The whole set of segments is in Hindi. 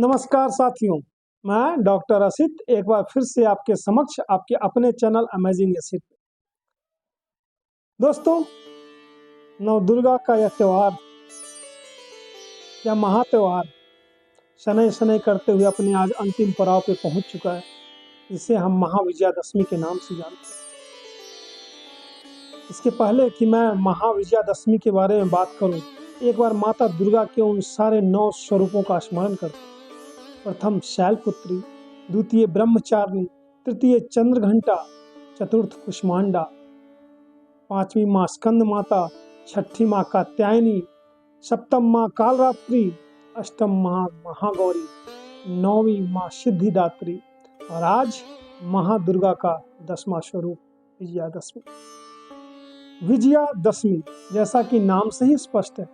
नमस्कार साथियों, मैं डॉक्टर असित एक बार फिर से आपके समक्ष आपके अपने चैनल अमेजिंग असित। दोस्तों, नवदुर्गा का यह त्यौहार या महात्यौहार शनैः शनैः करते हुए अपने आज अंतिम पड़ाव पे पहुंच चुका है, जिसे हम महाविजयादशमी के नाम से जानते हैं। इसके पहले कि मैं महाविजयादशमी के बारे में बात करूं, एक बार माता दुर्गा के उन सारे 9 स्वरूपों का स्मरण करते हैं। प्रथम शैलपुत्री, द्वितीय ब्रह्मचारिणी, तृतीय चंद्रघंटा, चतुर्थ कुष्मांडा, पांचवी माँ स्कंद माता, छठी माँ कात्यायनी, सप्तम माँ कालरात्रि, अष्टम माँ महागौरी, नौवीं माँ सिद्धिदात्री और आज महादुर्गा का 10वां स्वरूप विजयादशमी। विजयादशमी जैसा कि नाम से ही स्पष्ट है,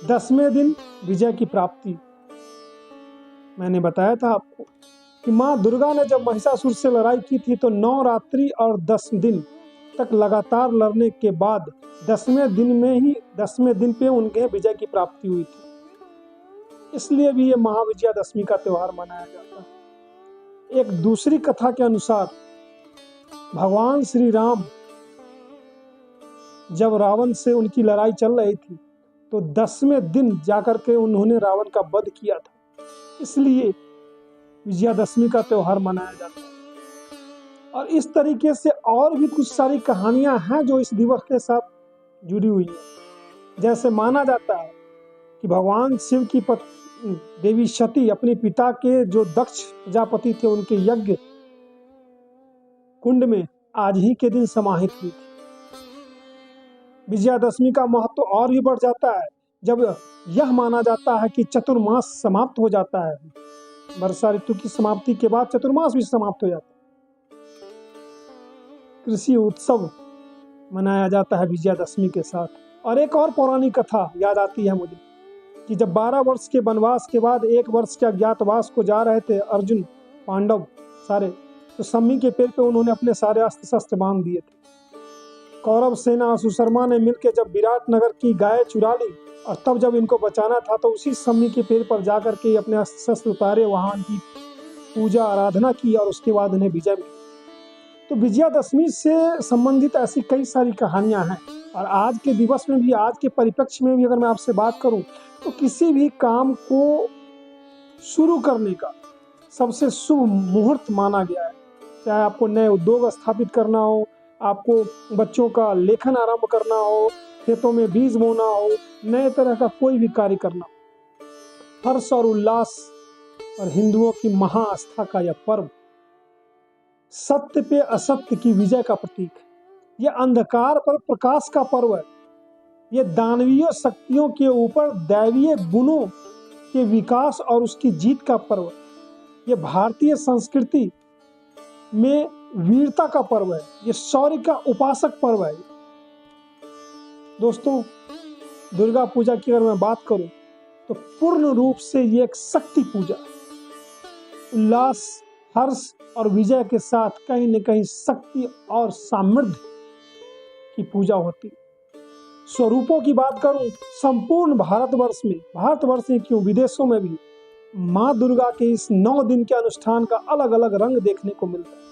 10वें दिन विजय की प्राप्ति। मैंने बताया था आपको कि माँ दुर्गा ने जब महिषासुर से लड़ाई की थी तो 9 रात्रि और 10 दिन तक लगातार लड़ने के बाद 10वें दिन पे उनके विजय की प्राप्ति हुई थी। इसलिए भी ये महाविजयादशमी का त्यौहार मनाया जाता है। एक दूसरी कथा के अनुसार भगवान श्री राम जब रावण से उनकी लड़ाई चल रही थी तो 10वें दिन जाकर के उन्होंने रावण का वध किया था, इसलिए विजयादशमी का त्यौहार मनाया जाता है। और इस तरीके से और भी कुछ सारी कहानियां हैं जो इस दिवस के साथ जुड़ी हुई हैं। जैसे माना जाता है कि भगवान शिव की देवी सती अपने पिता के जो दक्ष प्रजापति थे उनके यज्ञ कुंड में आज ही के दिन समाहित हुई थी। विजयादशमी का महत्व और भी बढ़ जाता है जब यह माना जाता है कि चतुर्मास समाप्त हो जाता है। वर्षा ऋतु की समाप्ति के बाद चतुर्मास भी समाप्त हो जाता है। कृषि उत्सव मनाया जाता है विजयादशमी के साथ। और एक और पौराणिक कथा याद आती है मुझे कि जब 12 वर्ष के वनवास के बाद 1 वर्ष के अज्ञातवास को जा रहे थे अर्जुन पांडव सारे, तो सम्मी के पेड़ पे उन्होंने अपने सारे अस्त्र शस्त्र बांध दिए थे। कौरव सेना सुशर्मा ने मिलकर जब विराट नगर की गाय चुरा ली और तब जब इनको बचाना था तो उसी सम्मी के पेड़ पर जाकर के अपने अस्त्र शस्त्र उतारे, वहां उनकी पूजा आराधना की और उसके बाद उन्हें विजय मिली। तो विजयादशमी से संबंधित ऐसी कई सारी कहानियां हैं। और आज के दिवस में भी, आज के परिप्रेक्ष्य में भी अगर मैं आपसे बात करूं तो किसी भी काम को शुरू करने का सबसे शुभ मुहूर्त माना गया है। चाहे आपको नए उद्योग स्थापित करना हो, आपको बच्चों का लेखन आरंभ करना हो, खेतों में बीज बोना हो, नए तरह का कोई भी कार्य करना हो, हर्ष और उल्लास और हिंदुओं की महाआस्था का यह पर्व सत्य पे असत्य की विजय का प्रतीक है। यह अंधकार पर प्रकाश का पर्व है। यह दानवीय शक्तियों के ऊपर दैवीय गुणों के विकास और उसकी जीत का पर्व है। यह भारतीय संस्कृति में वीरता का पर्व है। यह शौर्य का उपासक पर्व है। दोस्तों, दुर्गा पूजा की अगर मैं बात करूं तो पूर्ण रूप से ये एक शक्ति पूजा है। उल्लास, हर्ष और विजय के साथ कहीं न कहीं शक्ति और सामर्थ्य की पूजा होती है। स्वरूपों की बात करूं, संपूर्ण भारतवर्ष में क्यों विदेशों में भी माँ दुर्गा के इस 9 दिन के अनुष्ठान का अलग अलग रंग देखने को मिलता है।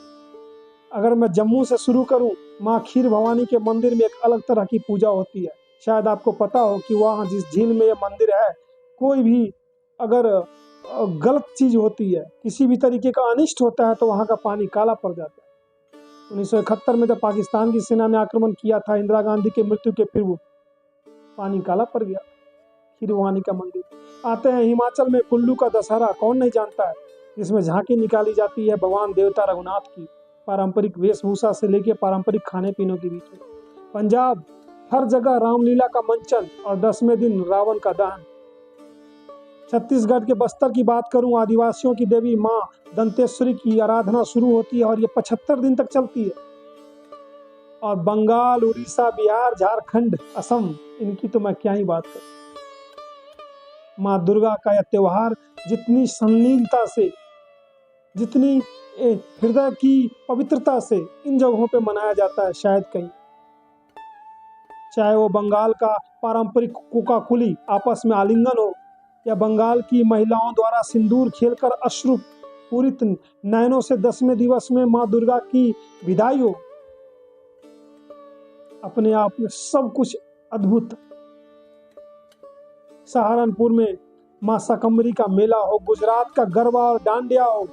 अगर मैं जम्मू से शुरू करूं, माँ खीर भवानी के मंदिर में एक अलग तरह की पूजा होती है। शायद आपको पता हो कि वहाँ जिस झील में ये मंदिर है, कोई भी अगर गलत चीज होती है, किसी भी तरीके का अनिष्ट होता है तो वहाँ का पानी काला पड़ जाता है। 1971 में जब पाकिस्तान की सेना ने आक्रमण किया था इंदिरा गांधी के मृत्यु के पूर्व, पानी काला पड़ गया। खीर भवानी का मंदिर। आते हैं हिमाचल में कुल्लू का दशहरा, कौन नहीं जानता है, जिसमें झांकी निकाली जाती है भगवान देवता रघुनाथ की, पारंपरिक वेशभूषा से लेके पारंपरिक खाने पीने के बीच में। पंजाब, हर जगह रामलीला का मंचन और 10वें दिन रावण का दहन। छत्तीसगढ़ के बस्तर की बात करूं, आदिवासियों की देवी माँ दंतेश्वरी की आराधना शुरू होती है और ये 75 दिन तक चलती है। और बंगाल, उड़ीसा, बिहार, झारखंड, असम, इनकी तो मैं क्या ही बात करूं। माँ दुर्गा का यह त्योहार जितनी संलीनता से, जितनी हृदय की पवित्रता से इन जगहों पे मनाया जाता है, शायद कहीं, चाहे वो बंगाल का पारंपरिक कोकाकुली आपस में आलिंगन हो, या बंगाल की महिलाओं द्वारा सिंदूर खेलकर अश्रु पूरित नयनों से 10वें दिवस में माँ दुर्गा की विदाई हो, अपने आप में सब कुछ अद्भुत। सहारनपुर में माँ शाकंभरी का मेला हो, गुजरात का गरबा और डांडिया हो,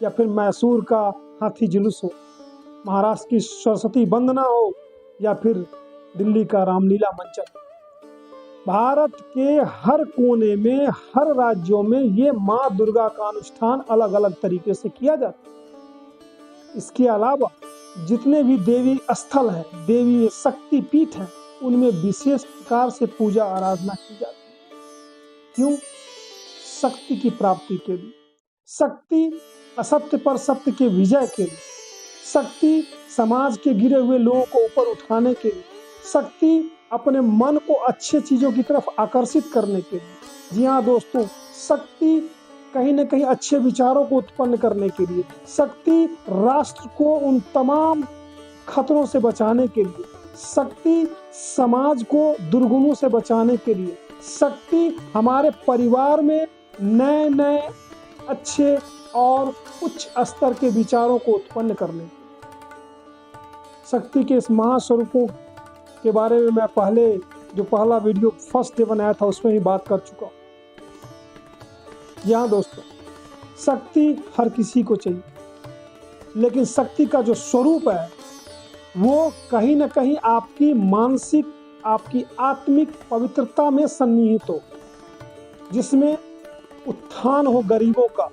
या फिर मैसूर का हाथी जुलूस हो, महाराष्ट्र की सरस्वती वंदना हो, या फिर दिल्ली का रामलीला मंचन। भारत के हर कोने में, हर राज्यों में ये माँ दुर्गा का अनुष्ठान अलग अलग तरीके से किया जाता है। इसके अलावा जितने भी देवी स्थल हैं, देवी शक्ति पीठ हैं, उनमें विशेष प्रकार से पूजा आराधना की जाती है। क्यों? शक्ति की प्राप्ति के लिए, शक्ति असत्य पर सत्य के विजय के लिए, शक्ति समाज के गिरे हुए लोगों को ऊपर उठाने के लिए, शक्ति अपने मन को अच्छे चीजों की तरफ आकर्षित करने के लिए। जी हाँ दोस्तों, शक्ति कहीं न कहीं अच्छे विचारों को उत्पन्न करने के लिए, शक्ति राष्ट्र को उन तमाम खतरों से बचाने के लिए, शक्ति समाज को दुर्गुणों से बचाने के लिए, शक्ति हमारे परिवार में नए नए अच्छे और उच्च स्तर के विचारों को उत्पन्न करने के लिए। शक्ति के इस महास्वरूपों के बारे में मैं पहले जो पहला वीडियो फर्स्ट डे बनाया था उसमें ही बात कर चुका हूँ। यहाँ दोस्तों, शक्ति हर किसी को चाहिए, लेकिन शक्ति का जो स्वरूप है वो कहीं ना कहीं आपकी मानसिक, आपकी आत्मिक पवित्रता में सन्निहित हो, जिसमें उत्थान हो गरीबों का,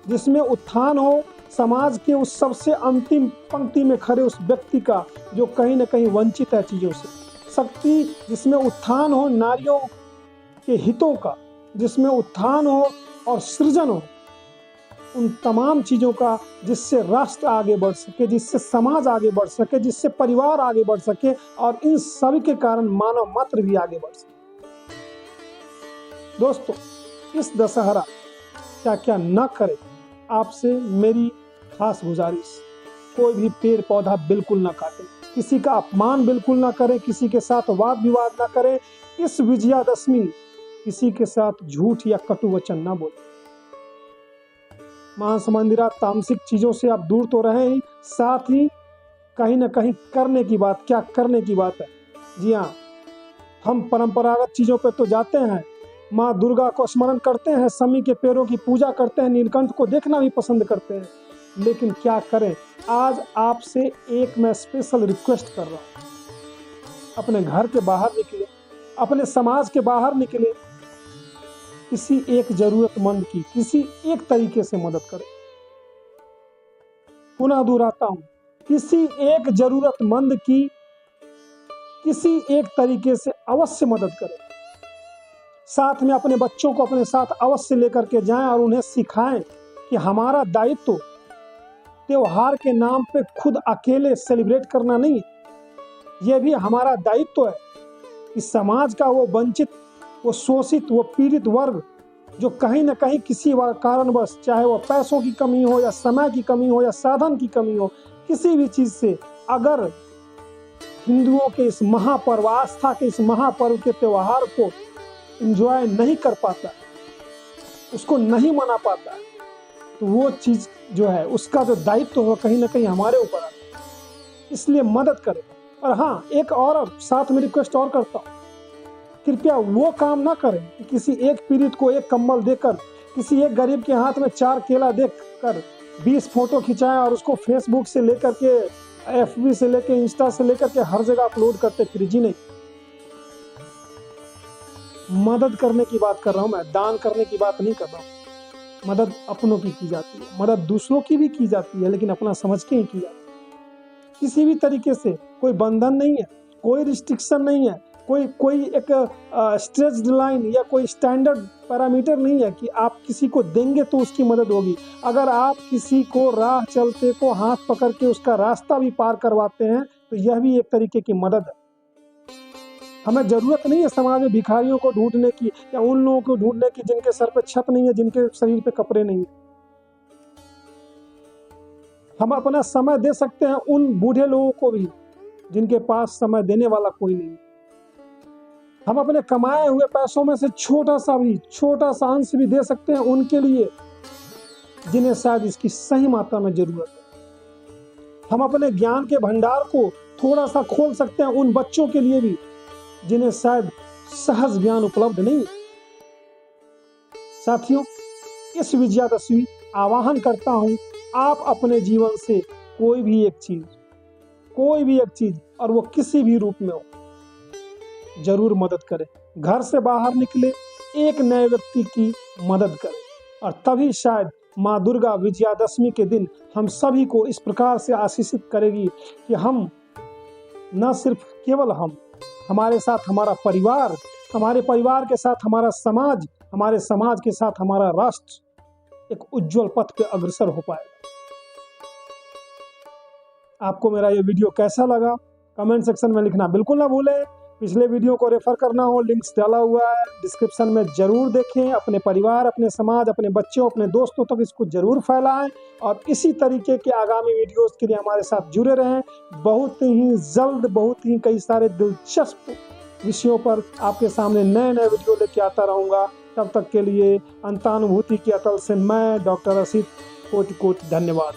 जिसमें उत्थान हो समाज के उस सबसे अंतिम पंक्ति में खड़े उस व्यक्ति का जो कहीं न कहीं वंचित है चीज़ों से। शक्ति जिसमें उत्थान हो नारियों के हितों का, जिसमें उत्थान हो और सृजन हो उन तमाम चीज़ों का, जिससे राष्ट्र आगे बढ़ सके, जिससे समाज आगे बढ़ सके, जिससे परिवार आगे बढ़ सके और इन सभी के कारण मानव मात्र भी आगे बढ़ सके। दोस्तों, इस दशहरा क्या क्या न करे, आपसे मेरी खास गुजारिश, कोई भी पेड़ पौधा बिल्कुल ना काटे, किसी का अपमान बिल्कुल ना करें, किसी के साथ वाद विवाद ना करें। इस विजयादशमी किसी के साथ झूठ या कटु वचन ना बोले। मांस मंदिरा तामसिक चीजों से आप दूर तो रहे ही, साथ ही कहीं ना कहीं करने की बात, क्या करने की बात है। जी हाँ, हम परंपरागत चीजों पे तो जाते हैं, माँ दुर्गा को स्मरण करते हैं, शमी के पैरों की पूजा करते हैं, नीलकंठ को देखना भी पसंद करते हैं, लेकिन क्या करें। आज आपसे एक मैं स्पेशल रिक्वेस्ट कर रहा हूँ, अपने घर के बाहर निकले, अपने समाज के बाहर निकले, किसी एक जरूरतमंद की किसी एक तरीके से मदद करें। पुनः दोहराता हूँ, किसी एक जरूरतमंद की किसी एक तरीके से अवश्य मदद करें। साथ में अपने बच्चों को अपने साथ अवश्य लेकर के जाएं और उन्हें सिखाएं कि हमारा दायित्व त्योहार के नाम पे खुद अकेले सेलिब्रेट करना नहीं है, यह भी हमारा दायित्व है कि समाज का वो वंचित, वो शोषित, वो पीड़ित वर्ग जो कहीं ना कहीं किसी कारणवश, चाहे वो पैसों की कमी हो या समय की कमी हो या साधन की कमी हो, किसी भी चीज से अगर हिंदुओं के इस महापर्व, आस्था के इस महापर्व के त्योहार को एंजॉय नहीं कर पाता, उसको नहीं मना पाता, तो वो चीज जो है उसका जो दायित्व हो कहीं ना कहीं हमारे ऊपर आता है। इसलिए मदद करें। और हाँ, एक और साथ में रिक्वेस्ट और करता हूँ, कृपया वो काम ना करें कि किसी एक पीड़ित को एक कंबल देकर, किसी एक गरीब के हाथ में 4 केला देकर 20 फोटो खिंचाएं और उसको फेसबुक से लेकर के, FB से लेकर, इंस्टा से लेकर के हर जगह अपलोड करते फिर। जी नहीं, मदद करने की बात कर रहा हूं मैं, दान करने की बात नहीं कर रहा हूं। मदद अपनों की जाती है, मदद दूसरों की भी की जाती है, लेकिन अपना समझ के ही की जाती है। किसी भी तरीके से कोई बंधन नहीं है, कोई रिस्ट्रिक्शन नहीं है, कोई एक स्ट्रेच लाइन या कोई स्टैंडर्ड पैरामीटर नहीं है कि आप किसी को देंगे तो उसकी मदद होगी। अगर आप किसी को राह चलते को हाथ पकड़ के उसका रास्ता भी पार करवाते हैं तो यह भी एक तरीके की मदद है। हमें जरूरत नहीं है समाज में भिखारियों को ढूंढने की या उन लोगों को ढूंढने की जिनके सर पे छत नहीं है, जिनके शरीर पे कपड़े नहीं है। हम अपना समय दे सकते हैं उन बूढ़े लोगों को भी जिनके पास समय देने वाला कोई नहीं। हम अपने कमाए हुए पैसों में से छोटा सा अंश भी दे सकते हैं उनके लिए जिन्हें शायद इसकी सही मात्रा में जरूरत है। हम अपने ज्ञान के भंडार को थोड़ा सा खोल सकते हैं उन बच्चों के लिए भी जिन्हें शायद सहज ज्ञान उपलब्ध नहीं। साथियों, इस विजयादशमी आवाहन करता हूं, आप अपने जीवन से कोई भी एक चीज और वो किसी भी रूप में हो, जरूर मदद करें। घर से बाहर निकले, एक नए व्यक्ति की मदद करें और तभी शायद माँ दुर्गा विजयादशमी के दिन हम सभी को इस प्रकार से आशीषित करेगी कि हम न सिर्फ केवल हमारे साथ हमारा परिवार, हमारे परिवार के साथ हमारा समाज, हमारे समाज के साथ हमारा राष्ट्र एक उज्जवल पथ पे अग्रसर हो पाएगा। आपको मेरा ये वीडियो कैसा लगा कमेंट सेक्शन में लिखना बिल्कुल ना भूलें। पिछले वीडियो को रेफर करना हो, लिंक्स डाला हुआ है डिस्क्रिप्शन में, जरूर देखें। अपने परिवार, अपने समाज, अपने बच्चों, अपने दोस्तों तक इसको जरूर फैलाएं और इसी तरीके के आगामी वीडियोस के लिए हमारे साथ जुड़े रहें। बहुत ही जल्द, बहुत ही कई सारे दिलचस्प विषयों पर आपके सामने नए नए वीडियो लेके आता रहूँगा। तब तक के लिए अंतानुभूति की अतल से मैं डॉक्टर असित कोटि कोटि धन्यवाद।